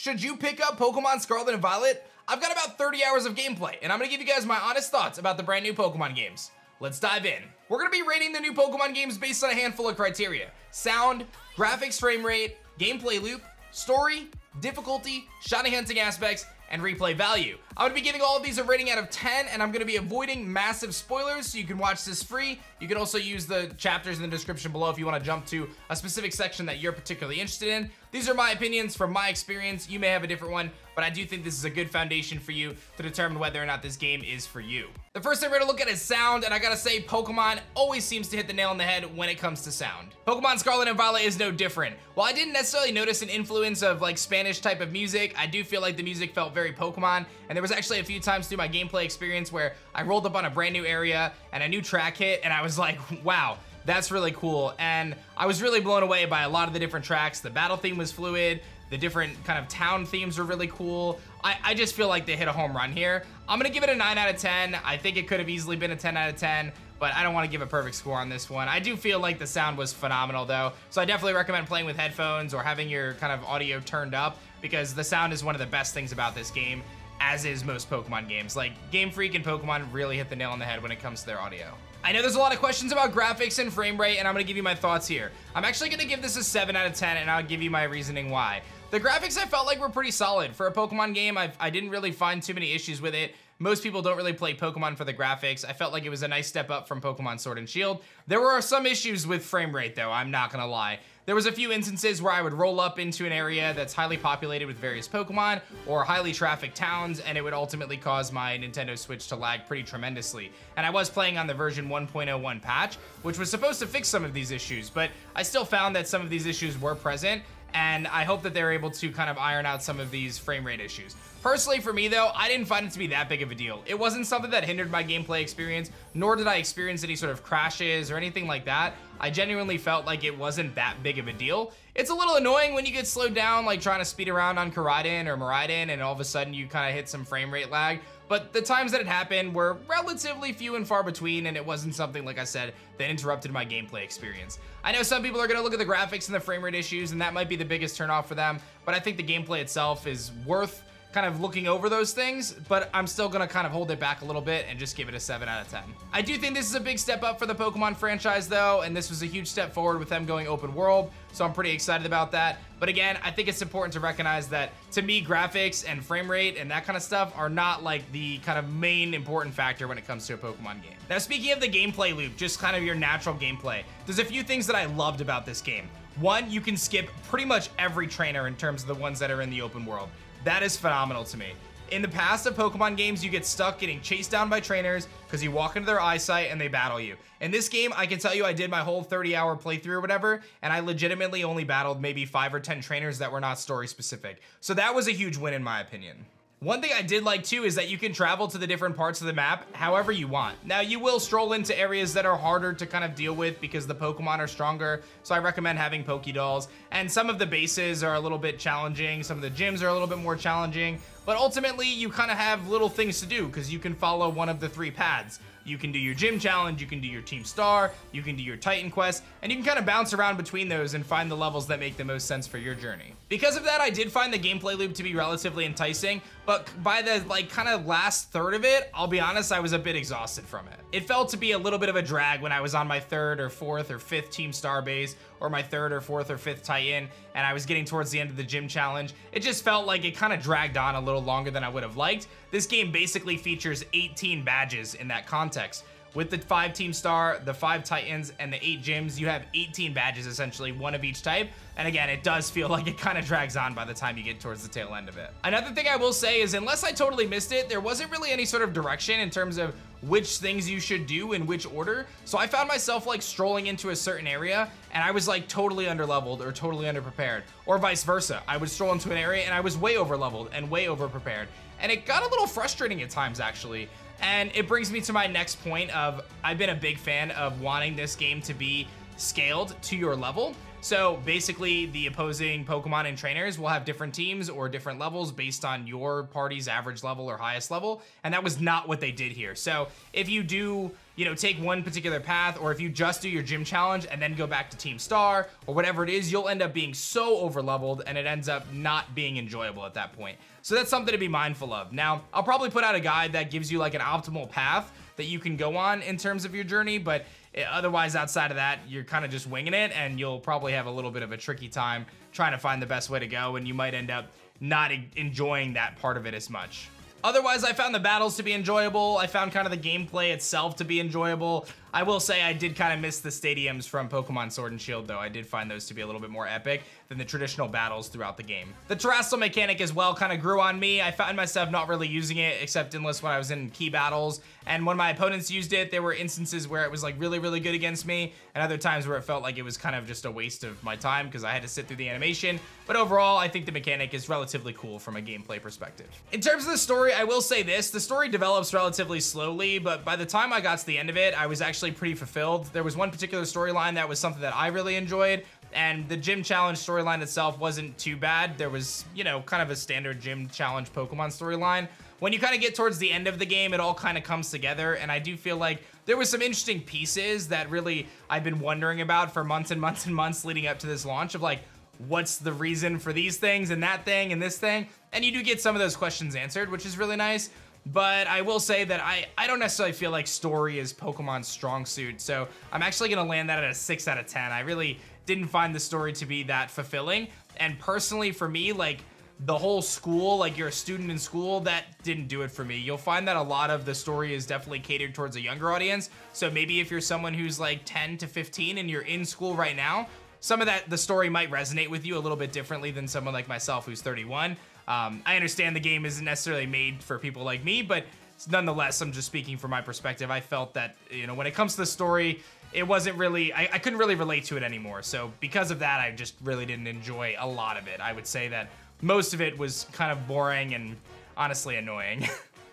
should you pick up Pokemon Scarlet and Violet? I've got about 30 hours of gameplay, and I'm gonna give you guys my honest thoughts about the brand new Pokemon games. Let's dive in. We're gonna be rating the new Pokemon games based on a handful of criteria: sound, graphics, frame rate, gameplay loop, story, difficulty, shiny hunting aspects, and replay value. I'm gonna be giving all of these a rating out of 10, and I'm gonna be avoiding massive spoilers so you can watch this free. You can also use the chapters in the description below if you wanna jump to a specific section that you're particularly interested in. These are my opinions from my experience. You may have a different one, but I do think this is a good foundation for you to determine whether or not this game is for you. The first thing we're gonna look at is sound, and I gotta say, Pokemon always seems to hit the nail on the head when it comes to sound. Pokemon Scarlet and Violet is no different. While I didn't necessarily notice an influence of like Spanish type of music, I do feel like the music felt very Pokemon, and there was actually a few times through my gameplay experience where I rolled up on a brand new area and a new track hit, and I was like, wow, that's really cool. And I was really blown away by a lot of the different tracks. The battle theme was fluid. The different kind of town themes were really cool. I just feel like they hit a home run here. I'm gonna give it a 9 out of 10. I think it could have easily been a 10 out of 10, but I don't want to give a perfect score on this one. I do feel like the sound was phenomenal though, so I definitely recommend playing with headphones or having your kind of audio turned up, because the sound is one of the best things about this game, as is most Pokemon games. Like, Game Freak and Pokemon really hit the nail on the head when it comes to their audio. I know there's a lot of questions about graphics and frame rate, and I'm gonna give you my thoughts here. I'm actually gonna give this a 7 out of 10, and I'll give you my reasoning why. The graphics I felt like were pretty solid. For a Pokemon game, I didn't really find too many issues with it. Most people don't really play Pokemon for the graphics. I felt like it was a nice step up from Pokemon Sword and Shield. There were some issues with frame rate though, I'm not gonna lie. There was a few instances where I would roll up into an area that's highly populated with various Pokemon or highly trafficked towns, and it would ultimately cause my Nintendo Switch to lag pretty tremendously. And I was playing on the version 1.01 patch, which was supposed to fix some of these issues, but I still found that some of these issues were present, and I hope that they're able to kind of iron out some of these frame rate issues. Personally, for me though, I didn't find it to be that big of a deal. It wasn't something that hindered my gameplay experience, nor did I experience any sort of crashes or anything like that. I genuinely felt like it wasn't that big of a deal. It's a little annoying when you get slowed down, like trying to speed around on Koraidon or Miraidon, and all of a sudden you kind of hit some frame rate lag. But the times that it happened were relatively few and far between, and it wasn't something, like I said, that interrupted my gameplay experience. I know some people are gonna look at the graphics and the frame rate issues, and that might be the biggest turnoff for them, but I think the gameplay itself is worth kind of looking over those things, but I'm still gonna kind of hold it back a little bit and just give it a 7 out of 10. I do think this is a big step up for the Pokemon franchise though, and this was a huge step forward with them going open world, so I'm pretty excited about that. But again, I think it's important to recognize that, to me, graphics and frame rate and that kind of stuff are not like the kind of main important factor when it comes to a Pokemon game. Now, speaking of the gameplay loop, just kind of your natural gameplay, there's a few things that I loved about this game. One, you can skip pretty much every trainer in terms of the ones that are in the open world. That is phenomenal to me. In the past of Pokemon games, you get stuck getting chased down by trainers because you walk into their eyesight and they battle you. In this game, I can tell you I did my whole 30-hour playthrough or whatever, and I legitimately only battled maybe 5 or 10 trainers that were not story specific. So that was a huge win in my opinion. One thing I did like too is that you can travel to the different parts of the map however you want. Now, you will stroll into areas that are harder to kind of deal with because the Pokemon are stronger, so I recommend having Pokédolls. And some of the bases are a little bit challenging, some of the gyms are a little bit more challenging, but ultimately you kind of have little things to do because you can follow one of the 3 paths. You can do your gym challenge, you can do your team star, you can do your Titan quest, and you can kind of bounce around between those and find the levels that make the most sense for your journey. Because of that, I did find the gameplay loop to be relatively enticing, but by the like kind of last third of it, I'll be honest, I was a bit exhausted from it. It felt to be a little bit of a drag when I was on my 3rd or 4th or 5th team star base, or my 3rd or 4th or 5th Titan, and I was getting towards the end of the gym challenge. It just felt like it kind of dragged on a little longer than I would have liked. This game basically features 18 badges in that context. With the 5 team star, the 5 Titans, and the 8 gyms, you have 18 badges essentially, 1 of each type. And again, it does feel like it kind of drags on by the time you get towards the tail end of it. Another thing I will say is, unless I totally missed it, there wasn't really any sort of direction in terms of which things you should do in which order. So I found myself like strolling into a certain area and I was like totally underleveled or totally underprepared, or vice versa. I would stroll into an area and I was way overleveled and way overprepared. And it got a little frustrating at times actually. And it brings me to my next point of, I've been a big fan of wanting this game to be scaled to your level. So basically the opposing Pokemon and trainers will have different teams or different levels based on your party's average level or highest level. And that was not what they did here. So if you do you know, take one particular path, or if you just do your gym challenge and then go back to Team Star or whatever it is, you'll end up being so over leveled and it ends up not being enjoyable at that point. So that's something to be mindful of. Now, I'll probably put out a guide that gives you like an optimal path that you can go on in terms of your journey, but otherwise outside of that, you're kind of just winging it, and you'll probably have a little bit of a tricky time trying to find the best way to go, and you might end up not enjoying that part of it as much. Otherwise, I found the battles to be enjoyable. I found kind of the gameplay itself to be enjoyable. I will say I did kind of miss the stadiums from Pokemon Sword and Shield, though. I did find those to be a little bit more epic than the traditional battles throughout the game. The Terrestrial mechanic as well kind of grew on me. I found myself not really using it except unless when I was in key battles. And when my opponents used it, there were instances where it was like really, really good against me, and other times where it felt like it was kind of just a waste of my time because I had to sit through the animation. But overall, I think the mechanic is relatively cool from a gameplay perspective. In terms of the story, I will say this. The story develops relatively slowly, but by the time I got to the end of it, I was actually pretty fulfilled. There was one particular storyline that was something that I really enjoyed, and the gym challenge storyline itself wasn't too bad. There was, you know, kind of a standard gym challenge Pokemon storyline. When you kind of get towards the end of the game, it all kind of comes together, and I do feel like there was some interesting pieces that really I've been wondering about for months and months and months leading up to this launch of like, what's the reason for these things and that thing and this thing? And you do get some of those questions answered, which is really nice. But I will say that I don't necessarily feel like story is Pokemon's strong suit, so I'm actually gonna land that at a 6 out of 10. I really didn't find the story to be that fulfilling, and personally for me, like, the whole school, like you're a student in school, that didn't do it for me. You'll find that a lot of the story is definitely catered towards a younger audience, so maybe if you're someone who's like 10 to 15 and you're in school right now, some of that, the story might resonate with you a little bit differently than someone like myself who's 31. I understand the game isn't necessarily made for people like me, but nonetheless, I'm just speaking from my perspective. I felt that, you know, when it comes to the story, it wasn't really, I couldn't really relate to it anymore. So because of that, I just really didn't enjoy a lot of it. I would say that most of it was kind of boring and honestly annoying.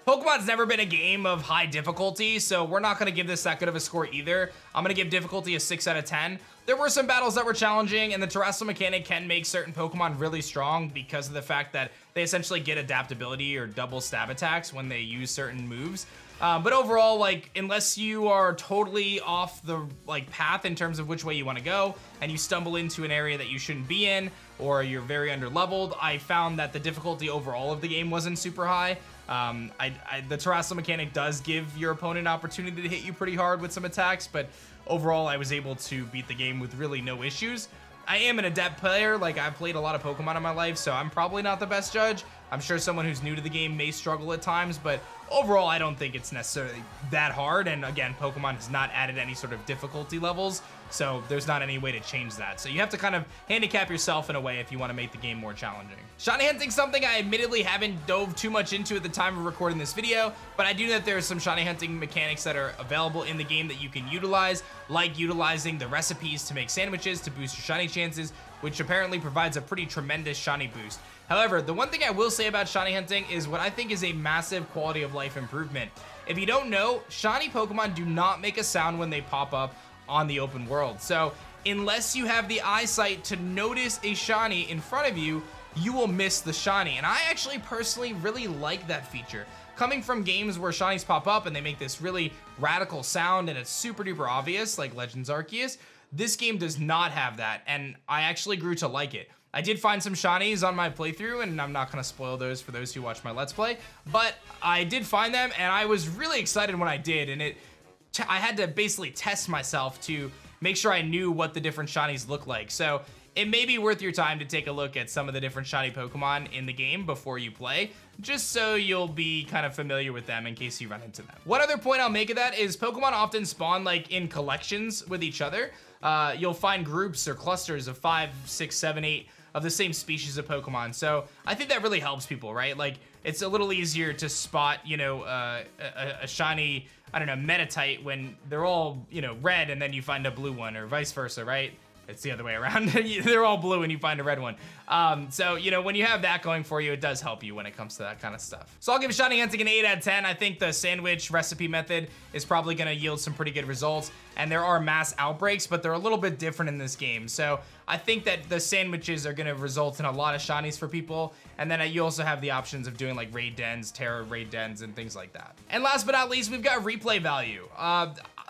Pokemon's never been a game of high difficulty, so we're not gonna give this that good of a score either. I'm gonna give difficulty a 6 out of 10. There were some battles that were challenging, and the Terrestrial mechanic can make certain Pokemon really strong because of the fact that they essentially get adaptability or double stab attacks when they use certain moves. But overall, like, unless you are totally off the path in terms of which way you want to go, and you stumble into an area that you shouldn't be in, or you're very underleveled, I found that the difficulty overall of the game wasn't super high. The Terrestrial mechanic does give your opponent an opportunity to hit you pretty hard with some attacks, but overall I was able to beat the game with really no issues. I am an adept player, like I've played a lot of Pokemon in my life, so I'm probably not the best judge. I'm sure someone who's new to the game may struggle at times, but overall I don't think it's necessarily that hard, and again, Pokemon has not added any sort of difficulty levels, so there's not any way to change that. So you have to kind of handicap yourself in a way if you want to make the game more challenging. Shiny hunting's something I admittedly haven't dove too much into at the time of recording this video, but I do know that there's some shiny hunting mechanics that are available in the game that you can utilize, like utilizing the recipes to make sandwiches to boost your shiny chances, which apparently provides a pretty tremendous shiny boost. However, the one thing I will say about shiny hunting is what I think is a massive quality of life improvement. If you don't know, shiny Pokemon do not make a sound when they pop up on the open world. So unless you have the eyesight to notice a shiny in front of you, you will miss the shiny. And I actually personally really like that feature. Coming from games where shinies pop up and they make this really radical sound and it's super duper obvious, like Legends Arceus, this game does not have that, and I actually grew to like it. I did find some shinies on my playthrough, and I'm not gonna spoil those for those who watch my Let's Play, but I did find them, and I was really excited when I did, and I had to basically test myself to make sure I knew what the different shinies look like. So it may be worth your time to take a look at some of the different shiny Pokemon in the game before you play, just so you'll be kind of familiar with them in case you run into them. One other point I'll make of that is Pokemon often spawn like in collections with each other. You'll find groups or clusters of 5, 6, 7, 8 of the same species of Pokemon. So I think that really helps people, right? Like, it's a little easier to spot, you know, a shiny, I don't know, Meditite when they're all, you know, red and then you find a blue one, or vice versa, right? It's the other way around. They're all blue and you find a red one. So, you know, when you have that going for you, it does help you when it comes to that kind of stuff. So I'll give shiny hunting an 8 out of 10. I think the sandwich recipe method is probably gonna yield some pretty good results. And there are mass outbreaks, but they're a little bit different in this game. So I think that the sandwiches are gonna result in a lot of shinies for people. And then you also have the options of doing like raid dens, terror raid dens, and things like that. And last but not least, we've got replay value.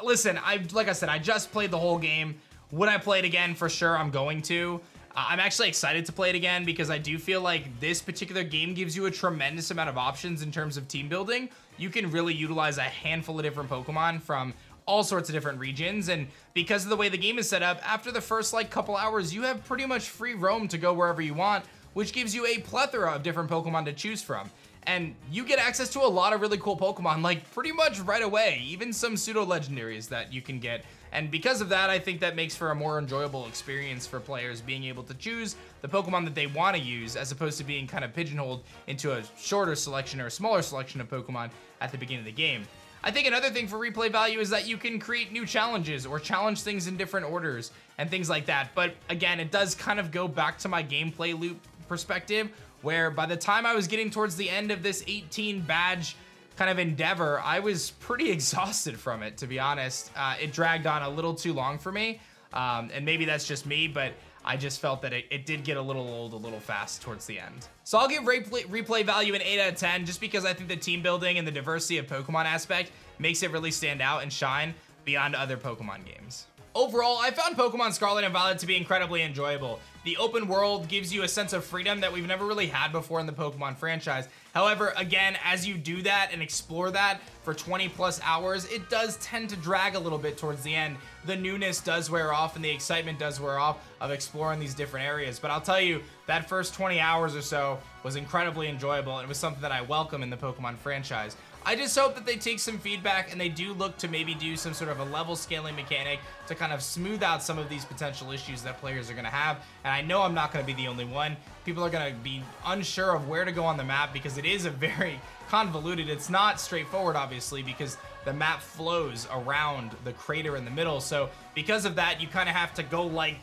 listen, like I said, I just played the whole game. Would I play it again? For sure, I'm going to. I'm actually excited to play it again because I do feel like this particular game gives you a tremendous amount of options in terms of team building. You can really utilize a handful of different Pokemon from all sorts of different regions, and because of the way the game is set up, after the first like couple hours, you have pretty much free roam to go wherever you want, which gives you a plethora of different Pokemon to choose from. And you get access to a lot of really cool Pokemon, like pretty much right away, even some pseudo-legendaries that you can get. And because of that, I think that makes for a more enjoyable experience for players being able to choose the Pokemon that they want to use, as opposed to being kind of pigeonholed into a shorter selection or a smaller selection of Pokemon at the beginning of the game. I think another thing for replay value is that you can create new challenges or challenge things in different orders and things like that. But again, it does kind of go back to my gameplay loop perspective, where by the time I was getting towards the end of this 18 badge kind of endeavor, I was pretty exhausted from it, to be honest. It dragged on a little too long for me, and maybe that's just me, but I just felt that it did get a little old, a little fast towards the end. So I'll give replay value an 8 out of 10, just because I think the team building and the diversity of Pokemon aspect makes it really stand out and shine beyond other Pokemon games. Overall, I found Pokemon Scarlet and Violet to be incredibly enjoyable. The open world gives you a sense of freedom that we've never really had before in the Pokemon franchise. However, again, as you do that and explore that for 20 plus hours, it does tend to drag a little bit towards the end. The newness does wear off and the excitement does wear off of exploring these different areas. But I'll tell you, that first 20 hours or so was incredibly enjoyable, and it was something that I welcome in the Pokemon franchise. I just hope that they take some feedback and they do look to maybe do some sort of a level scaling mechanic to kind of smooth out some of these potential issues that players are going to have. And I know I'm not going to be the only one. People are going to be unsure of where to go on the map because it is a very convoluted. It's not straightforward, obviously, because the map flows around the crater in the middle. So because of that, you kind of have to go like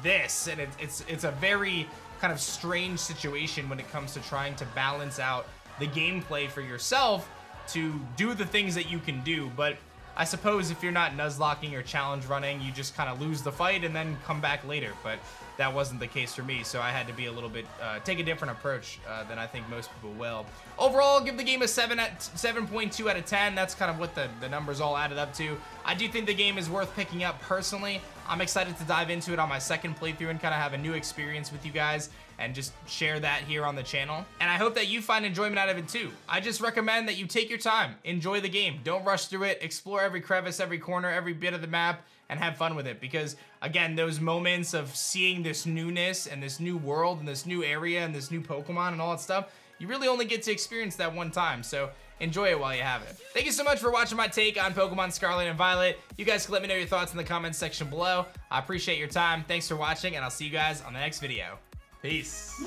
this, and it's a very kind of strange situation when it comes to trying to balance out the gameplay for yourself to do the things that you can do. But I suppose if you're not Nuzlocking or challenge running, you just kind of lose the fight and then come back later. But that wasn't the case for me, so I had to be a little bit, take a different approach than I think most people will. Overall, I'll give the game a 7.2 out of 10. That's kind of what the numbers all added up to. I do think the game is worth picking up personally. I'm excited to dive into it on my second playthrough and kind of have a new experience with you guys and just share that here on the channel. And I hope that you find enjoyment out of it too. I just recommend that you take your time, enjoy the game, don't rush through it, explore every crevice, every corner, every bit of the map, and have fun with it. Because again, those moments of seeing this newness and this new world and this new area and this new Pokemon and all that stuff, you really only get to experience that one time. So enjoy it while you have it. Thank you so much for watching my take on Pokemon Scarlet and Violet. You guys can let me know your thoughts in the comments section below. I appreciate your time. Thanks for watching, and I'll see you guys on the next video. Peace.